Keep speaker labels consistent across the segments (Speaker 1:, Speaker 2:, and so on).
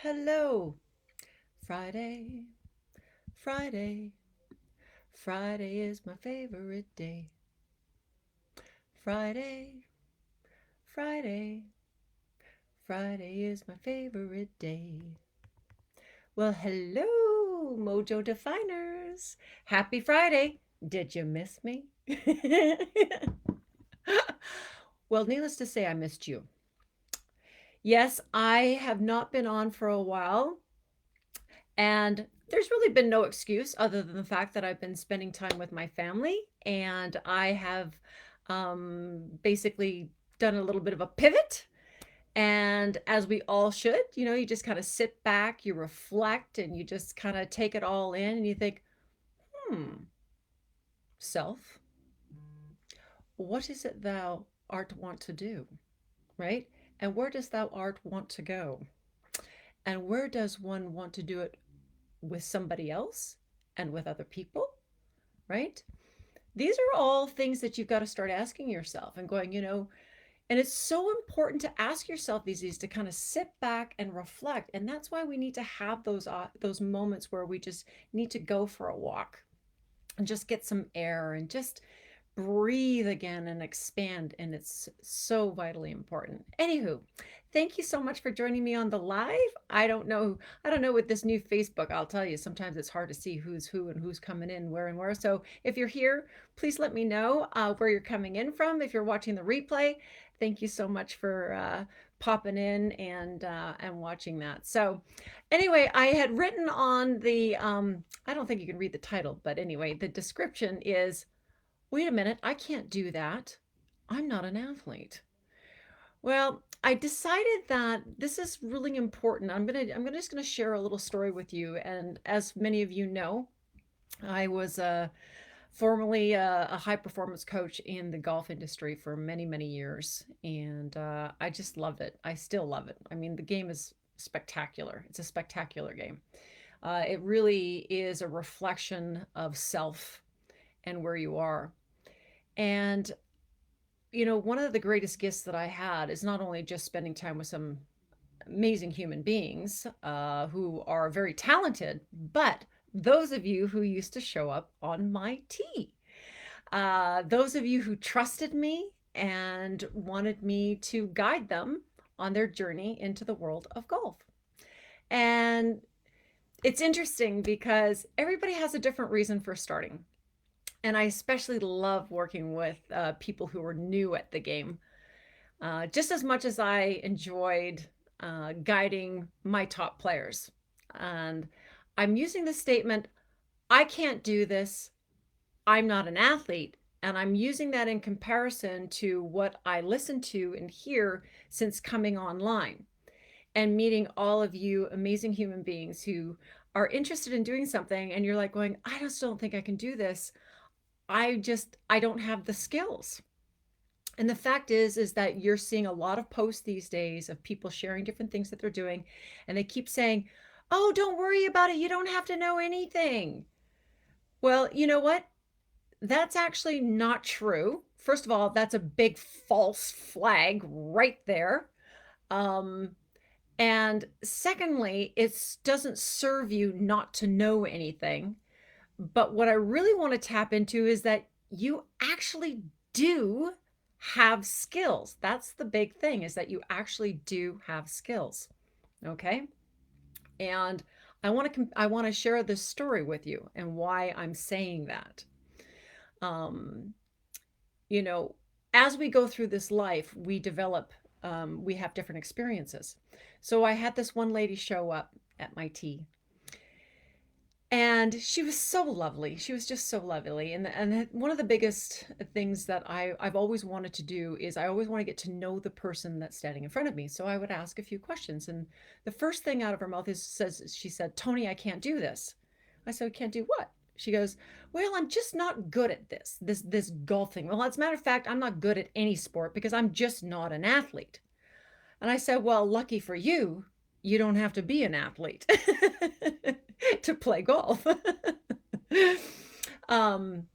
Speaker 1: Hello. Friday, Friday, Friday is my favorite day. Friday, Friday, Friday is my favorite day. Well, hello, Mojo Definers. Happy Friday. Did you miss me? Well, needless to say, I missed you. Yes, I have not been on for a while. And there's really been no excuse other than the fact that I've been spending time with my family and I have basically done a little bit of a pivot. And as we all should, you just kind of sit back, you reflect, and you just kind of take it all in and you think, hmm, self, what is it thou art want to do? Right? And where does thou art want to go? And where does one want to do it with somebody else and with other people? Right? These are all things that you've got to start asking yourself and going, and it's so important to ask yourself these days to kind of sit back and reflect. And that's why we need to have those moments where we just need to go for a walk and just get some air and just breathe again and expand. And it's so vitally important. Anywho, thank you so much for joining me on the live. I don't know with this new Facebook, I'll tell you, sometimes it's hard to see who's who and who's coming in where and where. So if you're here, please let me know where you're coming in from. If you're watching the replay, thank you so much for popping in and watching that. So anyway, I had written on the I don't think you can read the title, but anyway, the description is, wait a minute, I can't do that. I'm not an athlete. Well, I decided that this is really important. I'm just gonna share a little story with you. And as many of you know, I was formerly a high performance coach in the golf industry for many, many years, and I just loved it. I still love it. I mean, the game is spectacular. It's a spectacular game. It really is a reflection of self and where you are. And one of the greatest gifts that I had is not only just spending time with some amazing human beings who are very talented, but those of you who used to show up on my tee, those of you who trusted me and wanted me to guide them on their journey into the world of golf. And it's interesting because everybody has a different reason for starting. And I especially love working with people who are new at the game, just as much as I enjoyed guiding my top players. And I'm using the statement, I can't do this. I'm not an athlete. And I'm using that in comparison to what I listen to and hear since coming online and meeting all of you amazing human beings who are interested in doing something. And you're like going, I just don't think I can do this. I don't have the skills. And the fact is that you're seeing a lot of posts these days of people sharing different things that they're doing, and they keep saying, "Oh, don't worry about it. You don't have to know anything." Well, you know what? That's actually not true. First of all, that's a big false flag right there. Um, and secondly, it doesn't serve you not to know anything. But what I really want to tap into is that you actually do have skills. That's the big thing, is that you actually do have skills. Okay? And I want to share this story with you and why I'm saying that. Um, you know, as we go through this life, we have different experiences. So I had this one lady show up at my tee, and she was so lovely. She was just so lovely. And one of the biggest things that I've always wanted to do is I always want to get to know the person that's standing in front of me. So I would ask a few questions. And the first thing out of her mouth she said, Tony, I can't do this. I said, can't do what? She goes, well, I'm just not good at this golfing. Well, as a matter of fact, I'm not good at any sport because I'm just not an athlete. And I said, well, lucky for you, you don't have to be an athlete to play golf. um,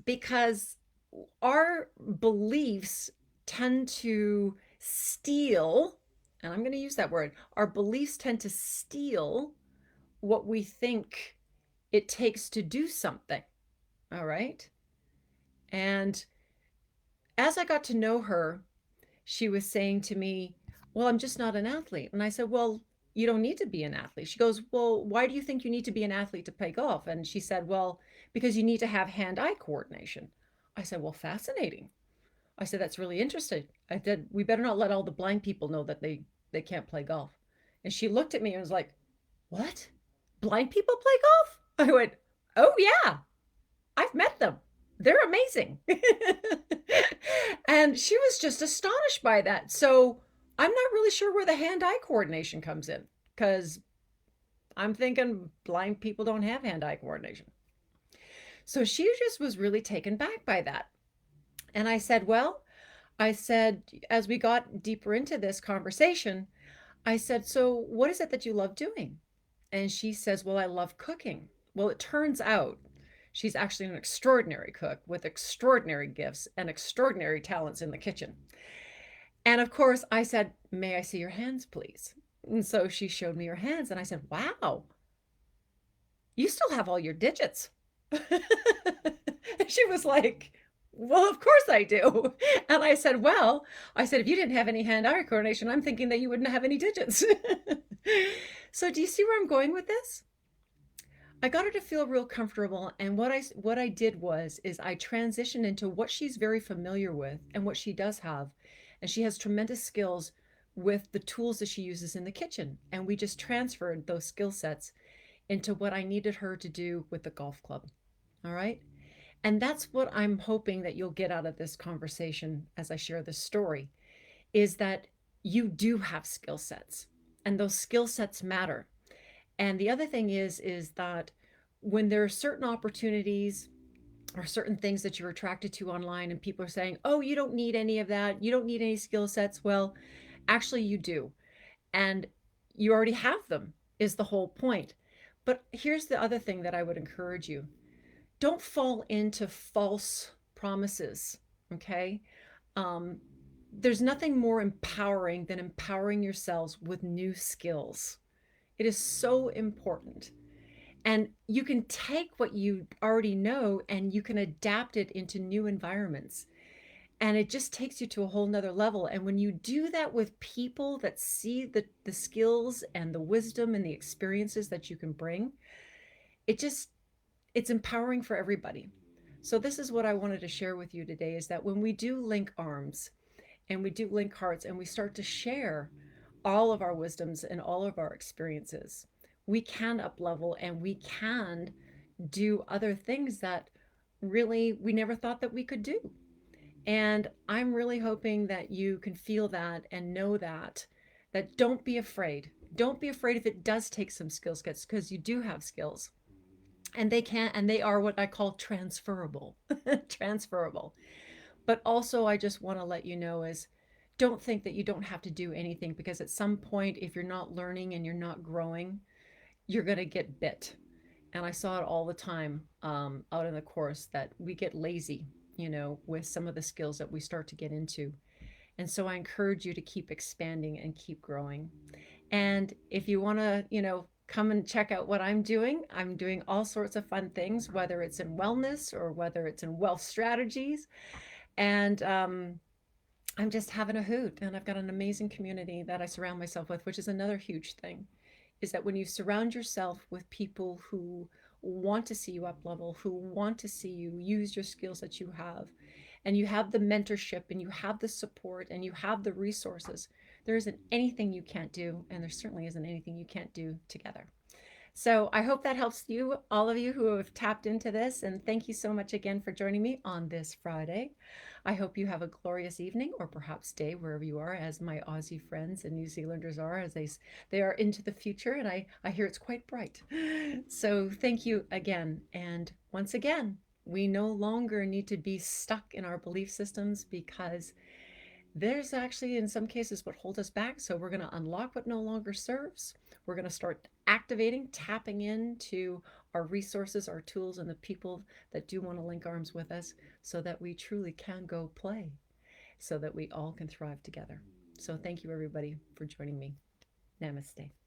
Speaker 1: because our beliefs tend to steal and I'm going to use that word, our beliefs tend to steal what we think it takes to do something. All right. And as I got to know her, she was saying to me, well, I'm just not an athlete. And I said, well, you don't need to be an athlete. She goes, well, why do you think you need to be an athlete to play golf? And she said, well, because you need to have hand-eye coordination. I said, well, fascinating. I said, that's really interesting. I said, we better not let all the blind people know that they can't play golf. And she looked at me and was like, what? Blind people play golf? I went, oh yeah, I've met them. They're amazing. And she was just astonished by that. So I'm not really sure where the hand-eye coordination comes in, because I'm thinking blind people don't have hand-eye coordination. So she just was really taken back by that. And I said, well, I said, as we got deeper into this conversation, I said, so what is it that you love doing? And she says, well, I love cooking. Well, it turns out she's actually an extraordinary cook with extraordinary gifts and extraordinary talents in the kitchen. And of course, I said, may I see your hands, please? And so she showed me her hands, and I said, wow, you still have all your digits. She was like, well, of course I do. And I said, well, I said, if you didn't have any hand-eye coordination, I'm thinking that you wouldn't have any digits. So do you see where I'm going with this? I got her to feel real comfortable, and what I did was is I transitioned into what she's very familiar with and what she does have. And she has tremendous skills with the tools that she uses in the kitchen. And we just transferred those skill sets into what I needed her to do with the golf club. All right? And that's what I'm hoping that you'll get out of this conversation as I share this story, is that you do have skill sets, and those skill sets matter. And the other thing is that when there are certain opportunities or certain things that you're attracted to online and people are saying, "Oh, you don't need any of that. You don't need any skill sets." Well, actually you do. And you already have them is the whole point. But here's the other thing that I would encourage you. Don't fall into false promises, okay? Um, there's nothing more empowering than empowering yourselves with new skills. It is so important. And you can take what you already know and you can adapt it into new environments. And it just takes you to a whole nother level. And when you do that with people that see the skills and the wisdom and the experiences that you can bring, it just, it's empowering for everybody. So this is what I wanted to share with you today, is that when we do link arms and we do link hearts and we start to share all of our wisdoms and all of our experiences, we can up level and we can do other things that really we never thought that we could do. And I'm really hoping that you can feel that and know that don't be afraid. Don't be afraid if it does take some skill sets, because you do have skills, and they are what I call transferable. Transferable. But also I just want to let you know is, don't think that you don't have to do anything, because at some point if you're not learning and you're not growing, you're going to get bit. And I saw it all the time out in the course, that we get lazy, with some of the skills that we start to get into. And so I encourage you to keep expanding and keep growing. And if you want to, come and check out what I'm doing all sorts of fun things, whether it's in wellness or whether it's in wealth strategies. And I'm just having a hoot. And I've got an amazing community that I surround myself with, which is another huge thing, is that when you surround yourself with people who want to see you up level, who want to see you use your skills that you have, and you have the mentorship and you have the support and you have the resources, there isn't anything you can't do. And there certainly isn't anything you can't do together. So I hope that helps you, all of you who have tapped into this. And thank you so much again for joining me on this Friday. I hope you have a glorious evening or perhaps day wherever you are, as my Aussie friends and New Zealanders are, as they are into the future. And I hear it's quite bright. So thank you again. And once again, we no longer need to be stuck in our belief systems, because there's actually in some cases what hold us back. So we're going to unlock what no longer serves. We're going to start activating, tapping into our resources, our tools, and the people that do want to link arms with us, so that we truly can go play, so that we all can thrive together. So thank you everybody for joining me. Namaste.